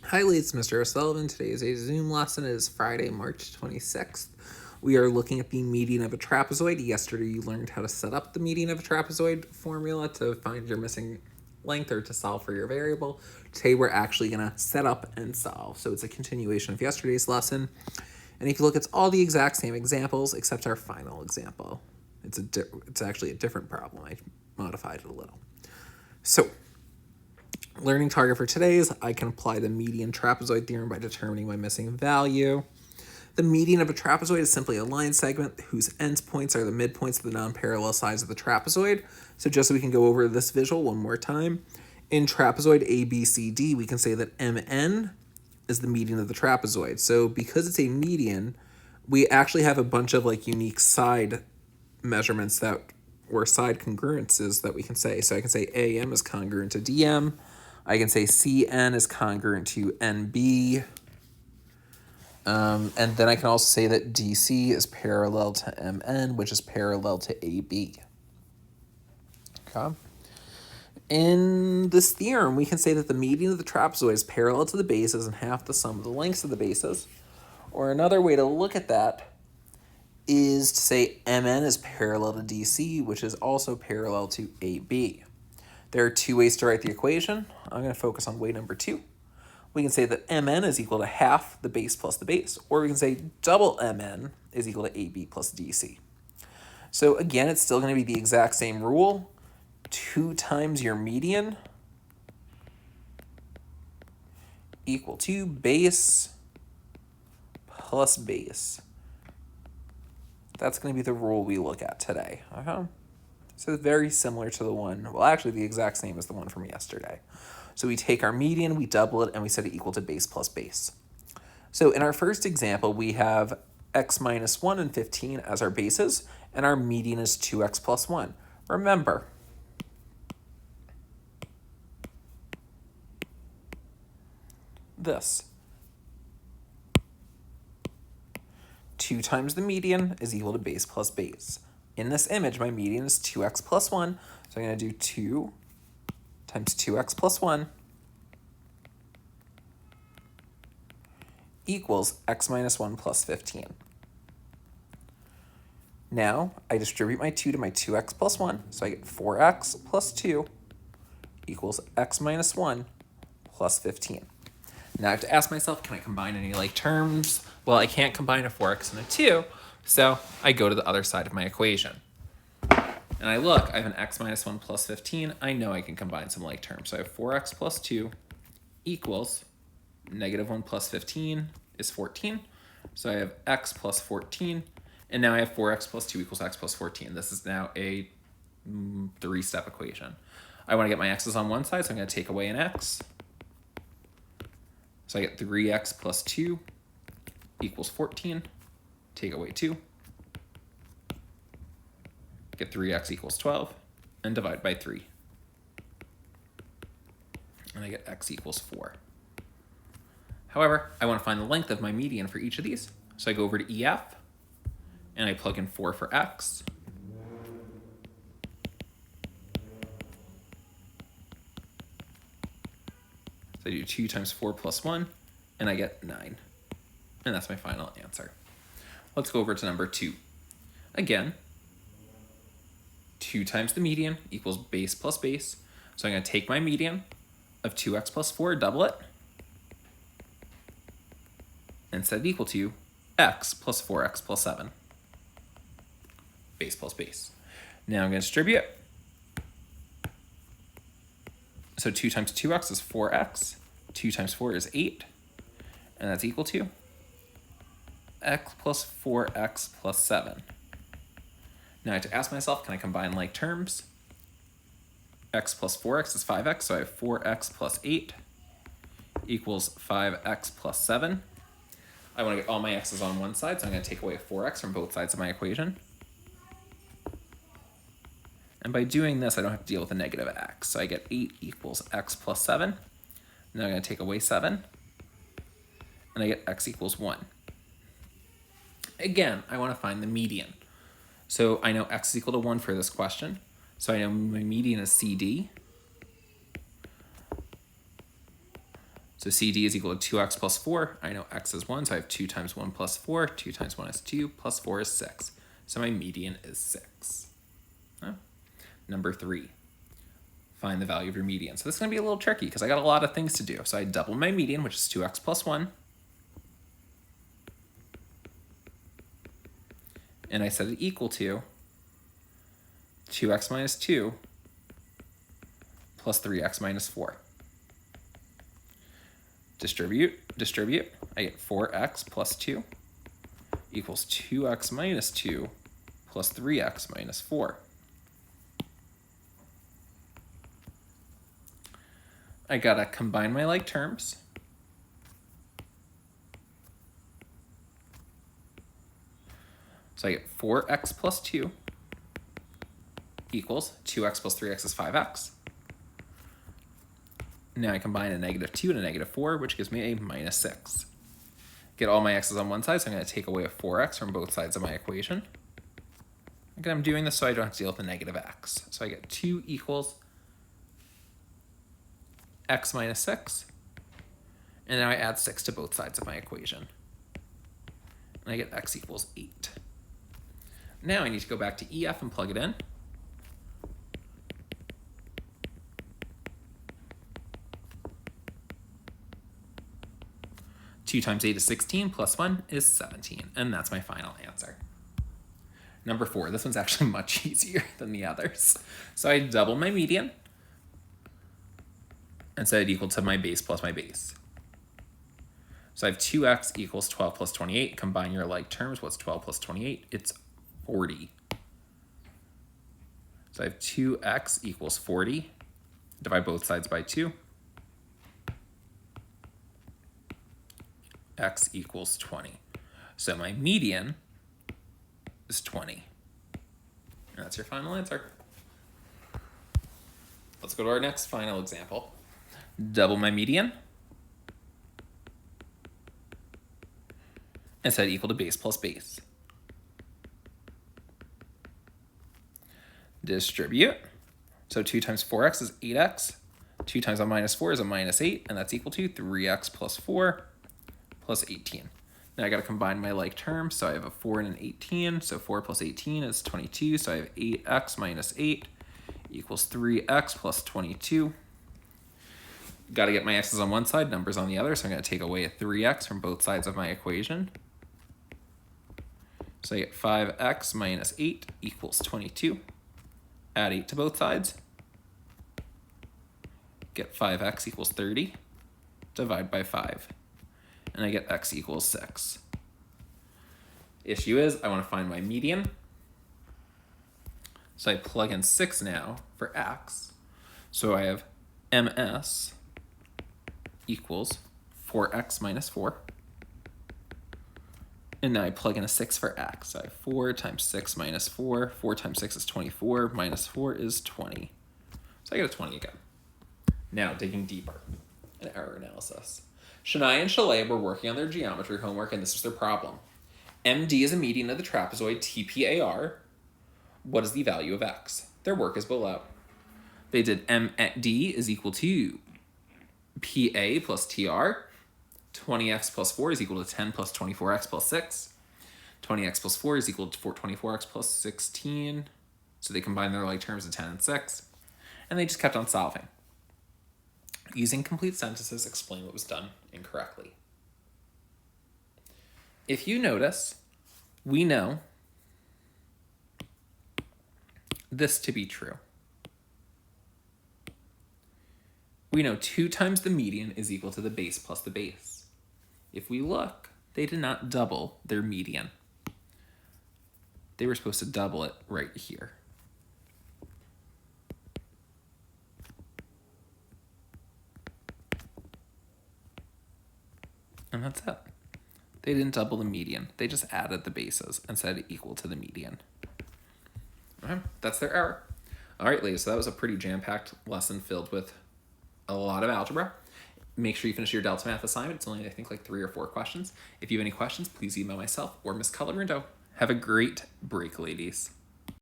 Hi, it's Mr. O'Sullivan. Today is a Zoom lesson. It is Friday, March 26th. We are looking at the median of a trapezoid. Yesterday, you learned how to set up the median of a trapezoid formula to find your missing length or to solve for your variable. Today, we're actually going to set up and solve. So it's a continuation of yesterday's lesson. And if you look, it's all the exact same examples except our final example. It's actually a different problem. I modified it a little. So learning target for today is I can apply the median trapezoid theorem by determining my missing value. The median of a trapezoid is simply a line segment whose endpoints are the midpoints of the non-parallel sides of the trapezoid. So just so we can go over this visual one more time, in trapezoid ABCD, we can say that MN is the median of the trapezoid. So because it's a median, we actually have a bunch of unique side measurements or side congruences that we can say. So I can say AM is congruent to DM. I can say CN is congruent to NB. And then I can also say that DC is parallel to MN, which is parallel to AB. Okay. In this theorem, we can say that the median of the trapezoid is parallel to the bases and half the sum of the lengths of the bases. Or another way to look at that is to say MN is parallel to DC, which is also parallel to AB. There are two ways to write the equation. I'm going to focus on way number 2. We can say that MN is equal to half the base plus the base, or we can say double MN is equal to AB plus DC. So again, it's still going to be the exact same rule. 2 times your median equal to base plus base. That's going to be the rule we look at today. So it's very similar to the one, well, actually the exact same as the one from yesterday. So we take our median, we double it, and we set it equal to base plus base. So in our first example, we have x minus 1 and 15 as our bases, and our median is 2x plus 1. Remember, this. 2 times the median is equal to base plus base. In this image, my median is 2x plus 1, so I'm going to do 2 times 2x plus 1 equals x minus 1 plus 15. Now, I distribute my 2 to my 2x plus 1, so I get 4x plus 2 equals x minus 1 plus 15. Now I have to ask myself, can I combine any like terms? Well, I can't combine a 4x and a 2, so I go to the other side of my equation. And I look, I have an x minus 1 plus 15. I know I can combine some like terms. So I have 4x plus 2 equals negative 1 plus 15 is 14. So I have x plus 14. And now I have 4x plus 2 equals x plus 14. This is now a 3-step equation. I want to get my x's on one side, so I'm going to take away an x. So I get 3x plus 2 equals 14. Take away 2. Get 3x equals 12. And divide by 3. And I get x equals 4. However, I want to find the length of my median for each of these. So I go over to EF, and I plug in 4 for x. So I do 2 times 4 plus 1, and I get 9. And that's my final answer. Let's go over to number 2. Again, 2 times the median equals base plus base. So I'm going to take my median of 2x plus 4, double it, and set it equal to x plus 4x plus 7. Base plus base. Now I'm going to distribute. So 2 times 2x is 4x. 2 times 4 is 8. And that's equal to x plus 4x plus 7. Now I have to ask myself, can I combine like terms? X plus 4x is 5x, so I have 4x plus 8 equals 5x plus 7. I want to get all my x's on one side, so I'm going to take away 4x from both sides of my equation. And by doing this, I don't have to deal with a negative x. So I get 8 equals x plus 7. Now I'm going to take away 7. And I get x equals 1. Again, I want to find the median. So I know x is equal to 1 for this question. So I know my median is CD. So CD is equal to 2x plus 4. I know x is 1, so I have 2 times 1 plus 4. 2 times 1 is 2, plus 4 is 6. So my median is 6. Number 3, find the value of your median. So this is going to be a little tricky because I got a lot of things to do. So I double my median, which is 2x plus 1. And I set it equal to 2x minus 2 plus 3x minus 4. Distribute. I get 4x plus 2 equals 2x minus 2 plus 3x minus 4. I gotta combine my like terms. So I get 4x plus 2 equals 2x plus 3x is 5x. Now I combine a negative 2 and a negative 4, which gives me a minus 6. Get all my x's on one side, so I'm going to take away a 4x from both sides of my equation. Again, I'm doing this so I don't have to deal with the negative x. So I get 2 equals x minus 6. And now I add 6 to both sides of my equation. And I get x equals 8. Now I need to go back to EF and plug it in. Two times 8 is 16, plus 1 is 17, and that's my final answer. Number 4, this one's actually much easier than the others. So I double my median and set it equal to my base plus my base. So I have 2x equals 12 plus 28. Combine your like terms. What's 12 plus 28? It's 40. So I have 2x equals 40. Divide both sides by 2. X equals 20. So my median is 20. And that's your final answer. Let's go to our next final example. Double my median and set it equal to base plus base. Distribute. So 2 times 4x is 8x. 2 times a minus 4 is a minus 8, and that's equal to 3x plus 4 plus 18. Now I got to combine my like terms, so I have a 4 and an 18, so 4 plus 18 is 22, so I have 8x minus 8 equals 3x plus 22. Got to get my x's on one side, numbers on the other, so I'm going to take away a 3x from both sides of my equation. So I get 5x minus 8 equals 22. Add 8 to both sides. Get 5x equals 30. Divide by 5. And I get x equals 6. Issue is, I want to find my median. So I plug in 6 now for x. So I have ms equals 4x minus 4. And now I plug in a 6 for x. So I have 4 times 6 minus 4. 4 times 6 is 24. Minus 4 is 20. So I get a 20 again. Now, digging deeper, an error analysis. Shania and Shalay were working on their geometry homework, and this was their problem. MD is a median of the trapezoid TPAR. What is the value of x? Their work is below. They did MD is equal to PA plus TR. 20x plus 4 is equal to 10 plus 24x plus 6. 20x plus 4 is equal to 24x plus 16. So they combine their like terms of 10 and 6. And they just kept on solving. Using complete sentences, explain what was done incorrectly. If you notice, we know this to be true. We know 2 times the median is equal to the base plus the base. If we look, they did not double their median. They were supposed to double it right here. And that's it. They didn't double the median. They just added the bases and set it equal to the median. All right, that's their error. All right, ladies, so that was a pretty jam-packed lesson filled with a lot of algebra. Make sure you finish your Delta Math assignment. It's only, I think, like 3 or 4 questions. If you have any questions, please email myself or Miss Colorundo. Have a great break, ladies.